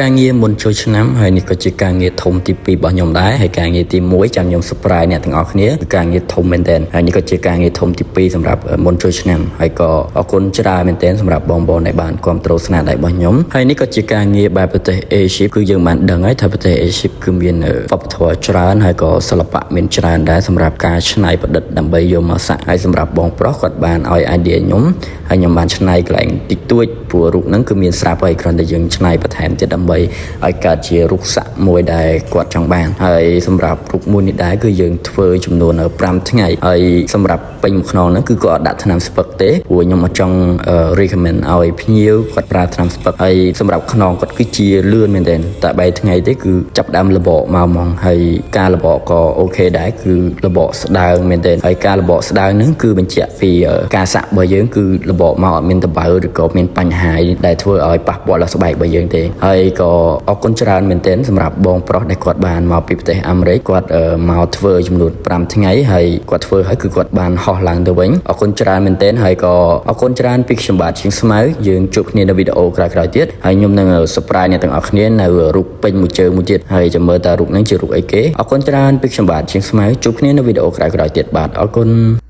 ការងារមុនចូលឆ្នាំហើយនេះក៏ជាការងារធំទី2របស់ខ្ញុំដែរហើយការងារទី1ចាំខ្ញុំ surprise អ្នកទាំងអស់គ្នាគឺការងារធំមែនទែនហើយនេះក៏ជាការងារធំទី2សម្រាប់មុនចូលឆ្នាំហើយក៏អរគុណច្រើនមែនទែនសម្រាប់បងប្អូនដែលបានគ្រប់គ្រងស្នាដៃរបស់ខ្ញុំហើយនេះក៏ជាការងារបែបប្រទេសអេស៊ីបគឺយើងបានដឹងហើយថាប្រទេសអេស៊ីបគឺមានវប្បធម៌ច្រើនហើយក៏សិល្បៈមានច្រើនដែរសម្រាប់ការច្នៃប្រឌិតដើម្បីយកមកសាក់ហើយសម្រាប់បងប្រុសគាត់បានឲ្យ idea ខ្ញុំហើយខ្ញុំបានច្នៃកន្លែងតិចតួចព្រោះរូបហ្នឹងគឺមានស្រាប់ហើយគ្រាន់តែយើងច្នៃបន្ថែមទៀតដើម្បីឲ្យកើតជារូបសាក់មួយដែលគាត់ចង់បានហើយសម្រាប់រូបមួយនេះដែរគឺយើងធ្វើចំនួន5ថ្ងៃហើយសម្រាប់ពេញមួយខ្នងហ្នឹងគឺគាត់អត់ដាក់ថ្នាំស្ពឹកទេព្រោះខ្ញុំអត់ចង់ recommend ឲ្យភ្ញៀវគាត់ប្រើថ្នាំស្ពឹកហើយសម្រាប់ខ្នងគាត់គឺជាលឿនមែនទែនតែ3ថ្ងៃទេគឺចាប់ដើមលបកមកហ្មងហើយការលបកក៏អូខេដែរគឺលបកស្ដើងមែនទែនហើយការលបកស្ដើងហ្នឹងគឺបញ្ជាក់ពីការសាក់របស់យើងគឺលបកមកអត់មានតបៅឬក៏មានបញ្ហាដែលធ្វើឲ្យប៉ះពាល់ដល់ស្បែករបស់យើងទេហើយក៏អរគុណច្រើនមែនទែនសម្រាប់បងប្រុសដែលគាត់បានមកពីប្រទេសអាមេរិកគាត់មកធ្វើចំនួន5ថ្ងៃហើយគាត់ធ្វើហើយគឺគាត់បានហោះឡើងទៅវិញអរគុណច្រើនមែនទែនហើយក៏អរគុណច្រើនពីខ្ញុំបាទជាងស្មៅយើងជួបគ្នានៅវីដេអូក្រោយៗទៀតហើយខ្ញុំនឹង surprise អ្នកទាំងអស់គ្នានៅរូបពេញមួយជើងមួយទៀតហើយចាំមើលតើរូបហ្នឹងជារូបអីគេអរគុណច្រើនពីខ្ញុំបាទជាងស្មៅជួបគ្នានៅវីដេអូក្រោយៗទៀតបាទអរគុណ